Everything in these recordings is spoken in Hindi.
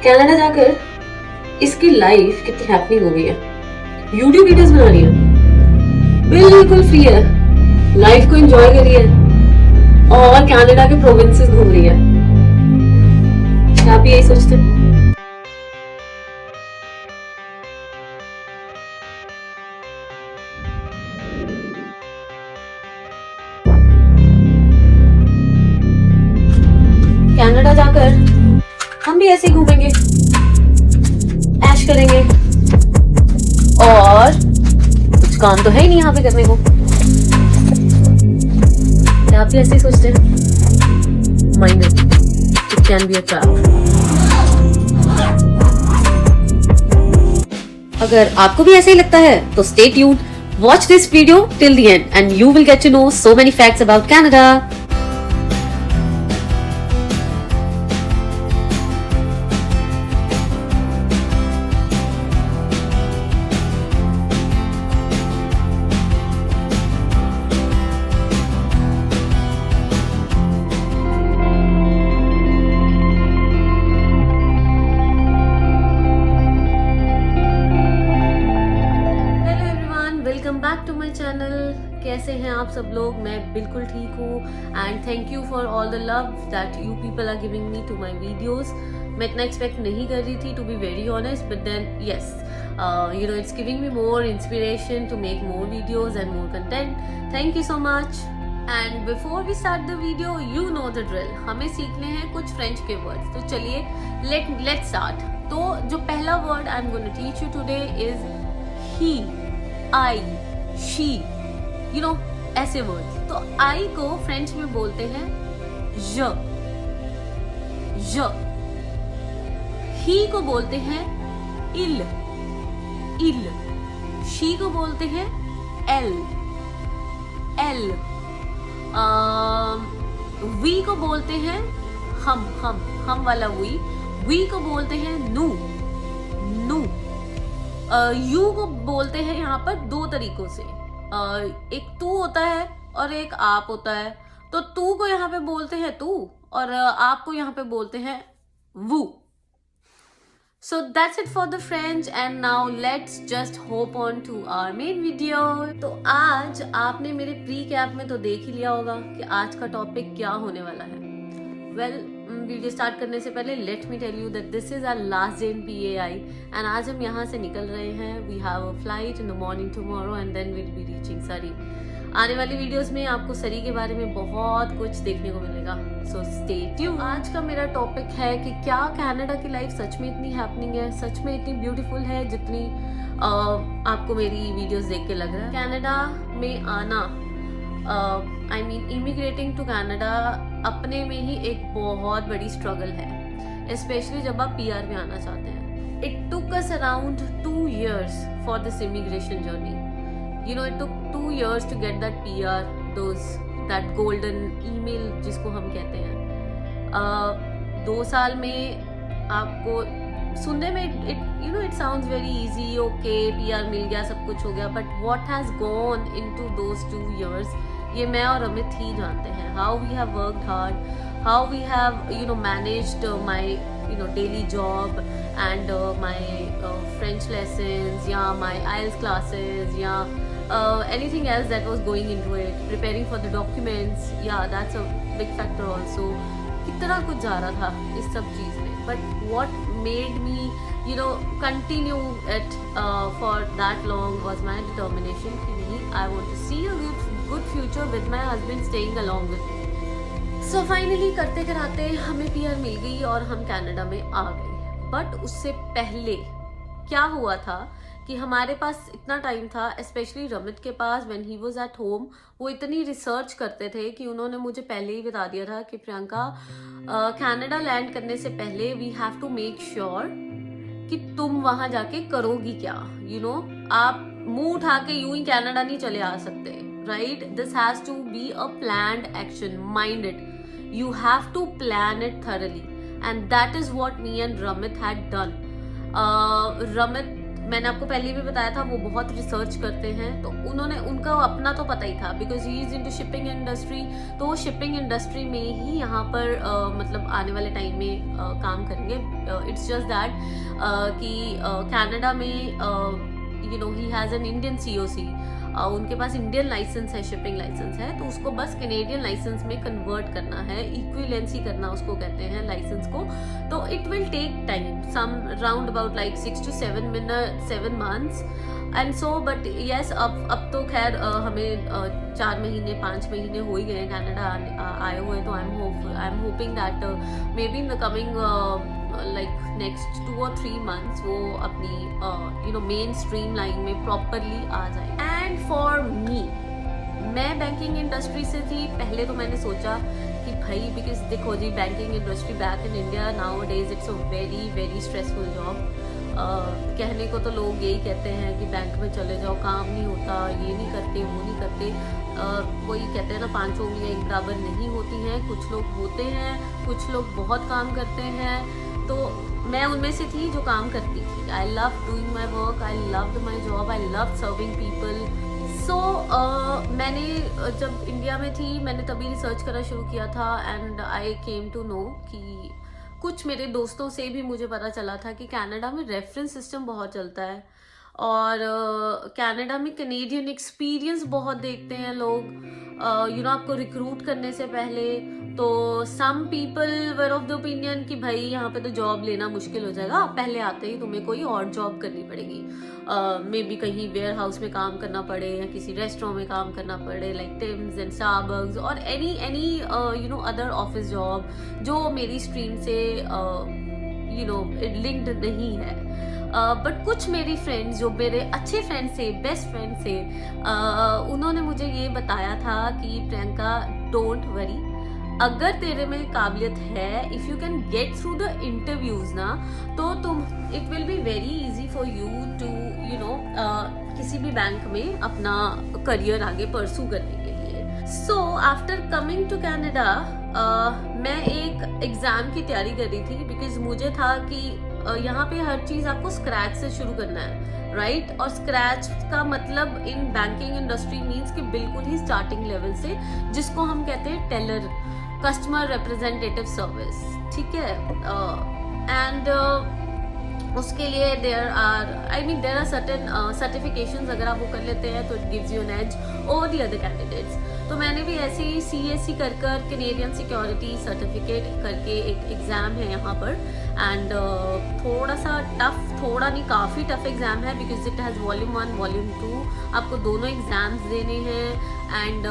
कनाडा जाकर इसकी लाइफ कितनी हैपनिंग हो गई है। यूट्यूब वीडियोस बना रही है, बिल्कुल फ्री है, लाइफ को एंजॉय कर रही है और कनाडा के प्रोविंसेस घूम रही है। क्या आप यही सोचते हैं? कनाडा जाकर हम भी ऐसे ही घूमेंगे, ऐश करेंगे और कुछ काम तो है ही नहीं यहाँ पे करने को। क्या आप भी ऐसे ही सोचते हैं? Mind it can be a trap. अगर आपको भी ऐसे ही लगता है तो stay tuned, watch this video till the end and you will get to know so many facts about Canada. Back to my channel. कैसे हैं आप सब लोग? मैं बिल्कुल ठीक हूँ and thank you for all the love that you people are giving me to my videos. मैं इतना एक्सपेक्ट नहीं कर रही थी, to be very honest, but then yes, you know, it's giving me more inspiration to make more videos and more content. Thank you so much. And before we start the video, you know the drill. हमें सीखने हैं कुछ फ्रेंच के वर्ड्स, तो चलिए let's start. तो जो पहला word I'm going to teach you today is he, I, she, you know, ऐसे वर्ड्स। तो I को फ्रेंच में बोलते हैं je, he को बोलते हैं il, she को बोलते हैं elle, we को बोलते हैं हम वाला we को बोलते हैं nous, यू को बोलते हैं यहाँ पर दो तरीकों से, एक तू होता है और एक आप होता है। तो तू को यहाँ पे बोलते हैं तू और आप को यहाँ पे बोलते हैं वो। So that's it for the French and now let's just hop on to our main video. तो आज आपने मेरे प्री कैप में तो देख ही लिया होगा कि आज का टॉपिक क्या होने वाला है। वीडियो स्टार्ट करने से पहले let me tell you that this is our last day in PAI and आज हम यहाँ से निकल रहे हैं। We have a flight in the morning tomorrow and then will be reaching Surrey. आने वाली वीडियोस में आपको सरी के बारे में बहुत कुछ देखने को मिलेगा, सो स्टे ट्यून्ड। आज का मेरा टॉपिक है कि क्या कनाडा की लाइफ सच में इतनी हैपनिंग है, सच में इतनी ब्यूटीफुल है जितनी आपको मेरी वीडियोस देख के लग रहा है। कनाडा में आना, I mean immigrating to Canada अपने में ही एक बहुत बड़ी स्ट्रगल है, स्पेशली जब आप PR में आना चाहते हैं। It took us around 2 years for this immigration journey. You know, it took 2 years to get that PR, that golden email जिसको हम कहते हैं। 2 साल में आपको सुनने में it sounds very easy, okay, PR मिल गया, सब कुछ हो गया, but what has gone into those 2 years, ये मैं और अमित ही जानते हैं। How we have worked hard, how we have managed my daily job and my French lessons या my IELTS classes या anything else that was going into it, preparing for the documents, yeah, that's a big factor also. कितना कुछ जा रहा था इस सब चीज में, but what made me continue it for that long was my determination कि नहीं, I want to see a good future with my husband staying along with me. So finally करते कराते हमें PR मिल गई और हम कनाडा में आ गए। बट उससे पहले क्या हुआ था कि हमारे पास इतना टाइम था, स्पेशली रमित के पास, when he was at home, वो इतनी रिसर्च करते थे कि उन्होंने मुझे पहले ही बता दिया था कि प्रियंका, कनाडा लैंड करने से पहले we have to make sure कि तुम वहां जाके करोगी क्या। आप मुंह उठा के यूं ही कनाडा नहीं चले आ सकते, right? This has to be a planned action, mind it, you have to plan it thoroughly and that is what me and Ramit had done. Ramit मैंने आपको पहले भी बताया था वो बहुत रिसर्च करते हैं, तो उनका अपना तो पता ही था because he is into shipping industry. तो वो शिपिंग इंडस्ट्री में ही यहाँ पर मतलब आने वाले टाइम में काम करेंगे। इट्स जस्ट दैट कि कनाडा में he has an Indian COC, उनके पास इंडियन लाइसेंस है, शिपिंग लाइसेंस है, तो उसको बस कैनेडियन लाइसेंस में कन्वर्ट करना है, इक्विवेलेंसी करना उसको कहते हैं लाइसेंस को। तो it will take time, some round about like 6 to 7 months and so, but yes अब तो खैर हमें 4 महीने 5 महीने हो ही गए कनाडा आए हुए। तो I am hoping that may be in the coming like next 2 or 3 months वो अपनी मेन स्ट्रीम लाइन में प्रॉपरली आ जाए। एंड फॉर मी, मैं बैंकिंग इंडस्ट्री से थी पहले, तो मैंने सोचा कि भाई बिकॉज देखो जी, banking industry back in India nowadays it's a very very stressful job. कहने को तो लोग यही कहते हैं कि बैंक में चले जाओ, काम नहीं होता, ये नहीं करते वो नहीं करते। कोई कहते हैं ना 5 उंगलियां एक बराबर नहीं होती हैं, कुछ लोग होते हैं, कुछ लोग बहुत काम करते हैं। तो मैं उनमें से थी जो काम करती थी। I love doing my work, I loved my job, I love serving people. So मैंने जब इंडिया में थी मैंने तभी रिसर्च करना शुरू किया था and I came to know कि कुछ मेरे दोस्तों से भी मुझे पता चला था कि कनाडा में रेफरेंस सिस्टम बहुत चलता है और कनाडा में कैनेडियन एक्सपीरियंस बहुत देखते हैं लोग आपको रिक्रूट करने से पहले। तो some people were of the opinion कि भाई यहाँ पे तो जॉब लेना मुश्किल हो जाएगा, पहले आते ही तुम्हें कोई और जॉब करनी पड़ेगी, मे बी कहीं वेयर हाउस में काम करना पड़े या किसी रेस्टोरेंट में काम करना पड़े लाइक टिम्स एंड स्टारबक्स और एनी अदर ऑफिस जॉब जो मेरी स्ट्रीम से लिंक्ड नहीं है। बट कुछ मेरी फ्रेंड्स जो मेरे अच्छे फ्रेंड्स थे, बेस्ट फ्रेंड्स थे, उन्होंने मुझे ये बताया था कि प्रियंका डोंट वरी, अगर तेरे में काबिलियत है, if you can get through the interviews ना, तो तुम it will be very easy for you to किसी भी बैंक में अपना करियर आगे परसू करने के लिए। So after coming to Canada मैं एक एग्जाम की तैयारी कर रही थी बिकॉज मुझे था कि यहाँ पे हर चीज आपको स्क्रैच से शुरू करना है, राइट? और स्क्रैच का मतलब इन बैंकिंग इंडस्ट्री मीन्स कि बिल्कुल ही स्टार्टिंग लेवल से, जिसको हम कहते हैं टेलर, कस्टमर रिप्रेजेंटेटिव सर्विस, ठीक है। एंड उसके लिए देयर आर सर्टेन सर्टिफिकेशंस, अगर आप वो कर लेते हैं तो it gives you an edge over the other candidates. तो मैंने भी ऐसे ही CSC कर कैनेडियन सिक्योरिटी सर्टिफिकेट करके एक एग्ज़ाम है यहाँ पर एंड थोड़ा सा टफ, थोड़ा नहीं काफ़ी टफ एग्ज़ाम है because it has volume 1 volume 2, आपको दोनों एग्ज़ाम्स देने हैं एंड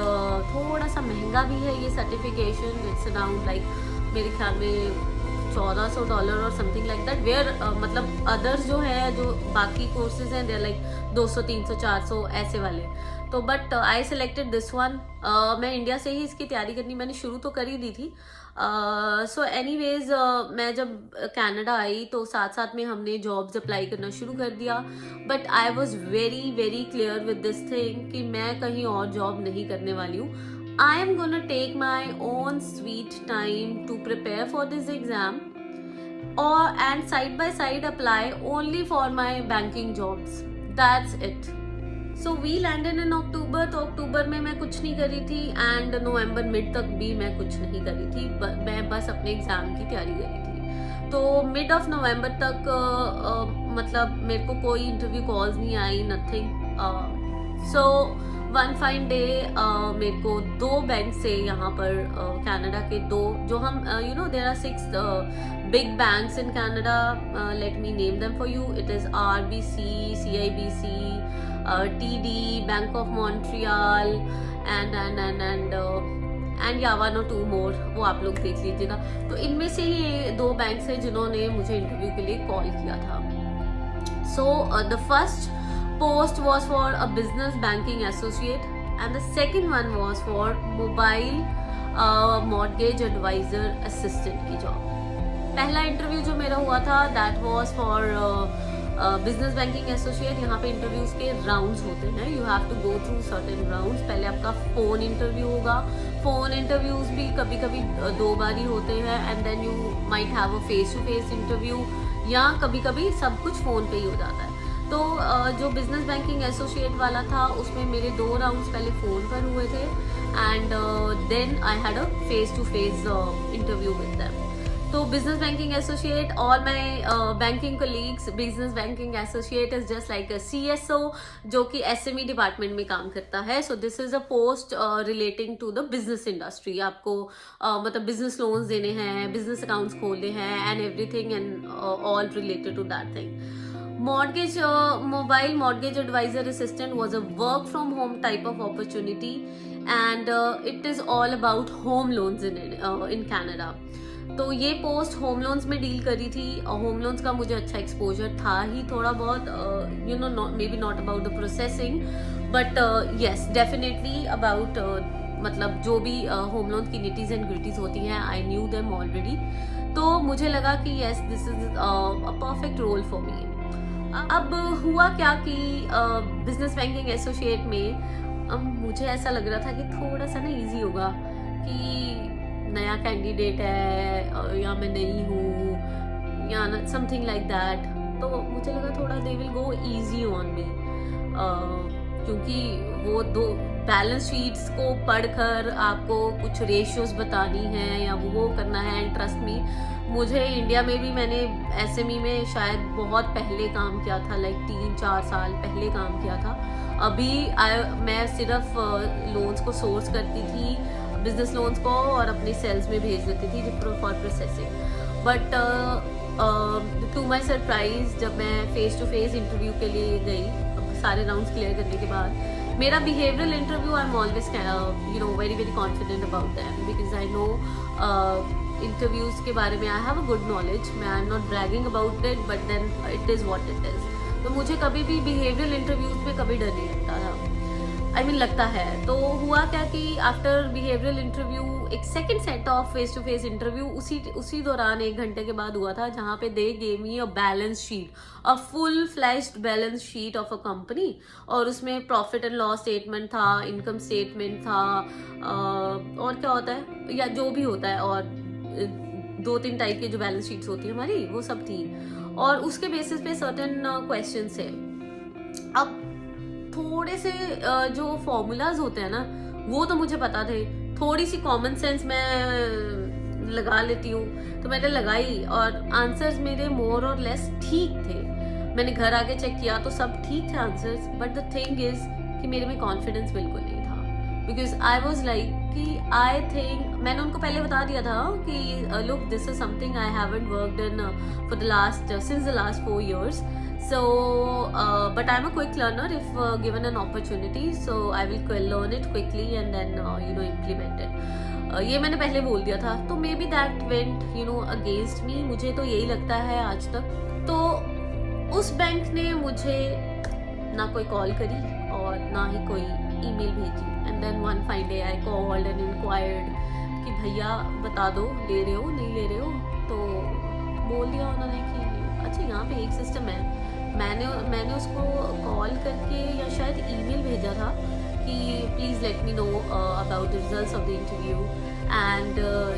थोड़ा सा महंगा भी है ये सर्टिफिकेशन। इट्स अराउंड लाइक मेरे ख्याल में $1,400 और समथिंग लाइक दैट, वेयर मतलब अदर्स जो है, जो बाकी कोर्सेज हैं, देयर लाइक 200 300 400 ऐसे वाले। तो but I selected this one. मैं इंडिया से ही इसकी तैयारी करनी मैंने शुरू तो कर ही दी थी। सो एनीवेज मैं जब कनाडा आई तो साथ साथ में हमने जॉब्स अप्लाई करना शुरू कर दिया, but I was very very clear with this thing कि मैं कहीं और जॉब नहीं करने वाली हूँ। I am gonna take my own sweet time to prepare for this exam and side by side apply only for my banking jobs. That's it. So we landed in October, तो अक्टूबर में मैं कुछ नहीं करी थी एंड नवंबर मिड तक भी मैं कुछ नहीं करी थी, मैं बस अपने एग्जाम की तैयारी करी थी। तो मिड ऑफ नवंबर तक मतलब मेरे को कोई इंटरव्यू कॉल्स नहीं आई, nothing. So one fine day मेरे को 2 बैंक से यहाँ पर कनाडा के 2 जो हम there are 6 big banks in Canada, let me name them for you. It is RBC, CIBC, TD, bank of Montreal and या 1 or 2 मोर, वो आप लोग देख लीजिएगा। तो इनमें से ही 2 बैंक्स हैं जिन्होंने मुझे इंटरव्यू के लिए कॉल किया था। So the first post was for a business banking associate and the second one was for mobile mortgage advisor assistant की जॉब। पहला इंटरव्यू जो मेरा हुआ था that was for business banking associate. यहाँ पे इंटरव्यूज के राउंड्स होते हैं, you have to go through certain rounds. पहले आपका फोन इंटरव्यू होगा, फोन इंटरव्यूज भी कभी कभी 2 बार ही होते हैं and then you might have a face to face interview, या कभी कभी सब कुछ फोन पे ही हो जाता है। तो जो बिजनेस बैंकिंग एसोसिएट वाला था उसमें मेरे 2 राउंड्स पहले फ़ोन पर हुए थे and then I had a face to face interview with them. तो business banking associate, all my banking colleagues, business banking associate is just like a CSO जो कि SME डिपार्टमेंट में काम करता है. So this is a post relating to the business industry. आपको मतलब बिजनेस लोन्स देने हैं, बिजनेस अकाउंट्स खोलने हैं and everything and all related to that thing. Mortgage, mobile mortgage advisor assistant was a work from home type of opportunity and it is all about home loans in Canada. तो ये पोस्ट होम लोन्स में डील करी थी और होम लोन्स का मुझे अच्छा एक्सपोजर था ही थोड़ा बहुत, you know, may be not about the processing but yes definitely about मतलब जो भी होम लोन की निटीज एंड ग्रिटीज होती हैं आई न्यू देम ऑलरेडी. तो मुझे लगा कि yes this is a perfect role for me. अब हुआ क्या कि बिजनेस बैंकिंग एसोसिएट में मुझे ऐसा लग रहा था कि थोड़ा सा ना इजी होगा कि नया कैंडिडेट है या मैं नई हूँ या समथिंग लाइक दैट. तो मुझे लगा थोड़ा they will go easy on me क्योंकि वो 2 बैलेंस शीट्स को पढ़कर आपको कुछ रेशियोज बतानी है या वो करना है. एंड ट्रस्ट मी, मुझे इंडिया में भी मैंने SME में शायद बहुत पहले काम किया था, लाइक 3-4 साल पहले काम किया था. अभी मैं सिर्फ लोन्स को सोर्स करती थी, बिजनेस लोन्स को, और अपने सेल्स में भेज देती थी for processing. But to my surprise जब मैं फेस टू फेस इंटरव्यू के लिए गई सारे राउंड्स क्लियर करने के बाद, मेरा behavioural interview I am always you know very very confident about that because I know interviews के बारे में I have a good knowledge. मैं I am not bragging about it but then it is what it is. तो मुझे कभी भी बिहेवियरल इंटरव्यूज में कभी डर नहीं लगता था, आई मीन लगता है. तो हुआ क्या कि आफ्टर बिहेवियरल इंटरव्यू एक second set of face to face interview उसी दौरान 1 घंटे के बाद हुआ था, जहाँ पे they gave me a balance sheet, a full flashed balance sheet of a company. और उसमें प्रॉफिट एंड लॉस स्टेटमेंट था, इनकम स्टेटमेंट था, और क्या होता है या जो भी होता है, और 2-3 टाइप की जो बैलेंस शीट्स होती है हमारी वो सब थी. और उसके बेसिस पे सर्टेन क्वेश्चंस है. अब थोड़े से जो फॉर्मूलाज होते हैं ना वो तो मुझे पता थे, थोड़ी सी कॉमन सेंस मैं लगा लेती हूँ, तो मैंने लगाई और आंसर्स मेरे मोर और लेस ठीक थे. मैंने घर आके चेक किया तो सब ठीक थे answers, but the thing is कि मेरे में कॉन्फिडेंस बिल्कुल नहीं था. बिकॉज आई वॉज लाइक कि आई थिंक मैंने उनको पहले बता दिया था कि look this is something I haven't worked in for the last since the last 4 years. So, but I'm a quick learner if given an opportunity. So I will learn it quickly and then you know implement it. ये मैंने पहले बोल दिया था. तो may be that went you know against me, मुझे तो यही लगता है आज तक. तो उस बैंक ने मुझे ना कोई कॉल करी और ना ही कोई ईमेल भेजी. And then one fine day I called and enquired कि भैया बता दो ले रहे हो नहीं ले रहे हो. तो बोल दिया उन्होंने कि अच्छा यहाँ पे एक सिस्टम है. मैंने उसको कॉल करके या शायद ईमेल भेजा था कि please let me know about the results of the interview. And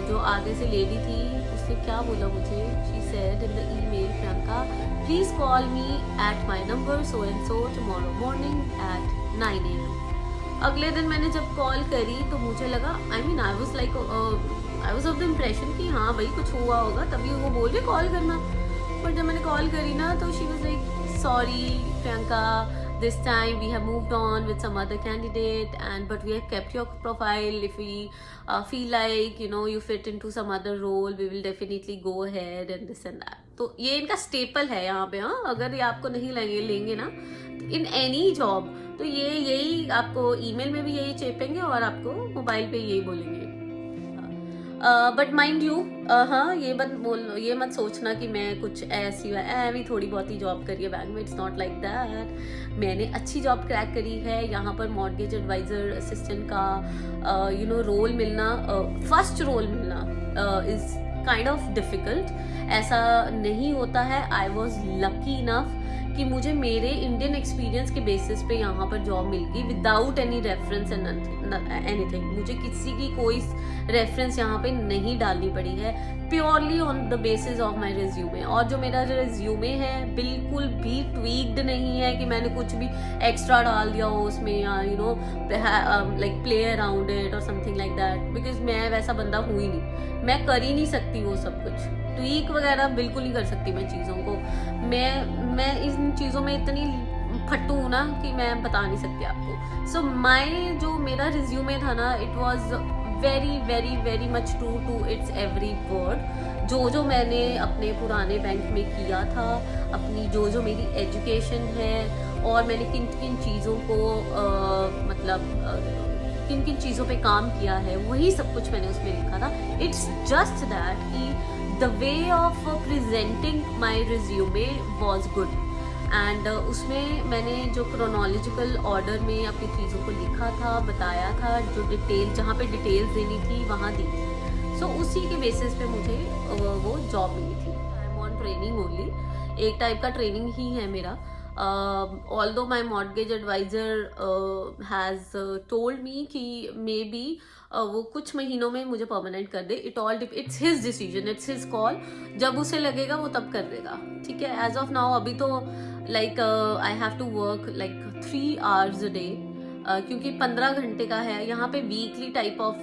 जो आगे से लेडी थी उसने क्या बोला मुझे, she said in the email, Priyanka please call me at my number so and so tomorrow morning at 9 AM. अगले दिन मैंने जब कॉल करी तो मुझे लगा I mean I was of the impression कि हाँ भाई कुछ हुआ होगा तभी वो बोल रहे कॉल करना. बट जब मैंने कॉल करी ना तो she was like sorry Priyanka, this time we have moved on with some other candidate but we have kept your profile. If we feel like you know you fit into some other role we will definitely go ahead and this and that. तो ये इनका स्टेपल है यहाँ पे. हाँ, अगर ये आपको नहीं लेंगे ना इन एनी जॉब तो ये यही आपको ईमेल में भी यही चेपेंगे और आपको मोबाइल पे यही बोलेंगे. बट माइंड यू हाँ ये मत सोचना कि मैं कुछ ऐसी थोड़ी बहुत ही जॉब करी है बैंक में. It's not like that. मैंने अच्छी जॉब क्रैक करी है. यहाँ पर मॉर्गेज एडवाइजर असिस्टेंट का यू नो रोल मिलना, फर्स्ट रोल मिलना इज काइंड ऑफ डिफिकल्ट. ऐसा नहीं होता है. आई वॉज लकी इनफ कि मुझे मेरे इंडियन एक्सपीरियंस के बेसिस पे यहाँ पर जॉब मिल गई without any reference and anything. मुझे किसी की कोई रेफरेंस यहाँ पे नहीं डालनी पड़ी है, purely on the basis of my resume. और जो मेरा रिज्यूमे है बिल्कुल भी ट्वीक्ड नहीं है कि मैंने कुछ भी एक्स्ट्रा डाल दिया हो उसमें, या you know like play around it और समथिंग लाइक दैट, बिकॉज मैं वैसा बंदा हूँ ही नहीं, मैं कर ही नहीं सकती वो सब कुछ। ट्वीक वगैरह बिल्कुल नहीं कर सकती मैं चीज़ों को। मैं इन चीज़ों में इतनी फट्टू हूँ ना कि मैं बता नहीं सकती आपको। सो जो मेरा रिज्यूमे था ना, it was very very very much true to its every word. जो मैंने अपने पुराने बैंक में किया था, अपनी जो मेरी एजुकेशन है, और मैंने किन किन चीज़ों को किन किन चीज़ों पे काम किया है, वही सब कुछ मैंने उसमें लिखा था। इट्स जस्ट दैट कि the way of presenting my resume was good, and उसमें मैंने जो chronological order में अपनी चीज़ों को लिखा था, बताया था, जो डिटेल जहाँ पे डिटेल्स देनी थी वहाँ दी थी। सो उसी के बेसिस पे मुझे वो जॉब मिली थी। I am on training only, एक टाइप का ट्रेनिंग ही है मेरा। although my mortgage advisor has told me कि मे बी वो कुछ महीनों में मुझे परमानेंट कर दे। It's his decision, it's his call, जब उसे लगेगा वो तब कर देगा, ठीक है। एज ऑफ नाउ अभी तो like I have to work like 3 hours a day, क्योंकि 15 घंटे का है यहाँ पे। वीकली टाइप ऑफ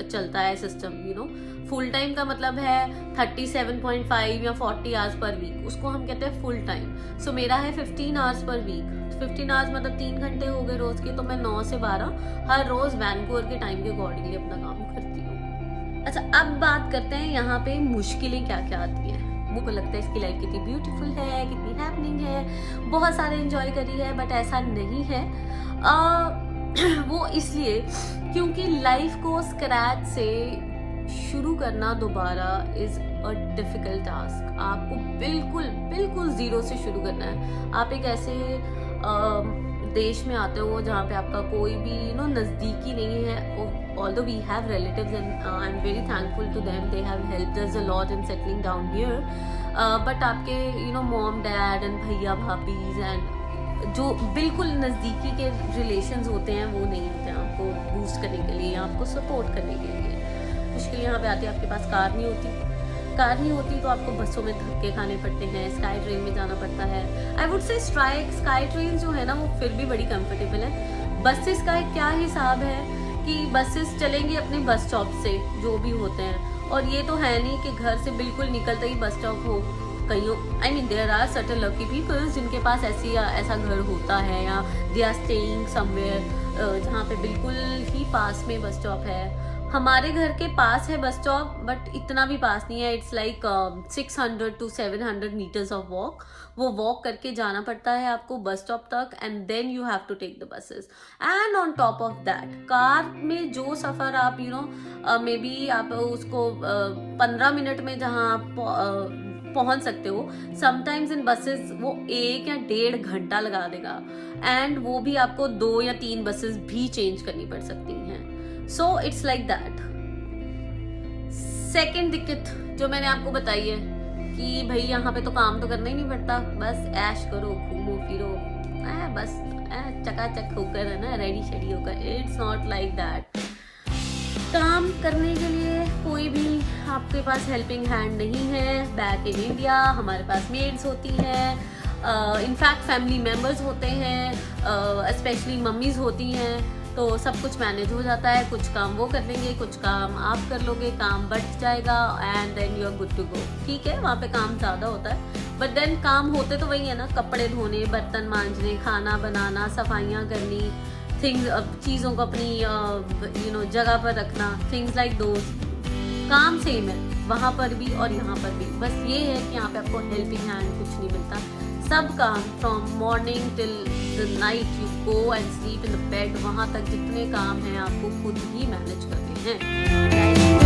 चलता है system, you know. Full time का मतलब है 37.5 या 40 hours पर वीक, उसको हम कहते हैं फुल टाइम। सो मेरा है 15 hours पर वीक। 15 hours मतलब 3 घंटे हो गए रोज के, तो मैं 9 से 12 हर रोज वैनकूवर के टाइम के अकॉर्डिंगली अपना काम करती हूँ। अच्छा, अब बात करते हैं यहाँ पे मुश्किलें क्या क्या आती हैं। मुझको लगता है इसकी लाइफ कितनी ब्यूटीफुल है, कितनी हैपनिंग है, बहुत सारे एंजॉय करी है, बट ऐसा नहीं है। वो इसलिए क्योंकि लाइफ को स्क्रैच से शुरू करना दोबारा इज अ डिफिकल्ट टास्क। आपको बिल्कुल बिल्कुल जीरो से शुरू करना है। आप एक ऐसे देश में आते हो जहाँ पे आपका कोई भी नज़दीकी नहीं है। Although we have relatives and I am very thankful to them, they have helped us a lot in settling down here, but आपके मॉम डैड एंड भैया भाभीज एंड जो बिल्कुल नज़दीकी के रिलेशंस होते हैं वो नहीं होते हैं आपको बूस्ट करने के लिए, आपको सपोर्ट करने के लिए। मुश्किल यहाँ पे आती है, आपके पास कार नहीं होती तो आपको बसों में धक्के खाने पड़ते हैं, स्काई ट्रेन में जाना पड़ता है। I would say sky train जो है ना वो फिर भी बड़ी कंफर्टेबल है। बसेस का क्या हिसाब है कि बसेस चलेंगी अपने बस स्टॉप से, जो भी होते हैं, और ये तो है नहीं कि घर से बिल्कुल निकलते ही बस स्टॉप हो। I mean there are certain lucky peoples जिनके पास ऐसा घर होता है, या दे आर स्टेइंग समवेयर जहाँ पे बिल्कुल ही पास में बस स्टॉप है। हमारे घर के पास है बस स्टॉप, बट इतना भी पास नहीं है। It's like 600 to 700 meters of walk. वो वॉक करके जाना पड़ता है आपको बस स्टॉप तक, and then you have to take the buses. And on top of that, car में जो सफ़र आप मे बी आप उसको 15 मिनट में जहाँ आप पहुंच सकते हो, समटाइम्स इन बसेस वो 1 या 1.5 घंटा लगा देगा, एंड वो भी आपको 2 या 3 बसेस भी चेंज करनी पड़ सकती हैं। So it's like that. Second दिक्कत जो मैंने आपको बताई है कि भाई यहाँ पे तो काम तो करना ही नहीं पड़ता, बस ऐश करो, घूमो फिरो, बस चकाचक होकर, है ना, रेडी शेडी होकर। It's not like that. काम करने के लिए कोई भी आपके पास हेल्पिंग हैंड नहीं है। बैक इन इंडिया हमारे पास मेड्स होती हैं, इनफैक्ट फैमिली मेम्बर्स होते हैं, स्पेशली मम्मीज होती हैं, तो सब कुछ मैनेज हो जाता है। कुछ काम वो कर लेंगे, कुछ काम आप कर लोगे, काम बढ़ जाएगा, and then you are good to go. ठीक है, वहाँ पे काम ज़्यादा होता है, बट देन काम होते तो वही है ना, कपड़े धोने, बर्तन मांजने, खाना बनाना, सफाइयाँ करनी, चीज़ों को अपनी जगह पर रखना, थिंग्स लाइक दोस। काम सेम है वहाँ पर भी और यहाँ पर भी, बस ये है कि यहाँ पे आपको हेल्पिंग हैंड कुछ नहीं मिलता। सब काम from morning till the night you go and sleep in the bed, वहाँ तक जितने काम हैं आपको खुद ही मैनेज करने हैं।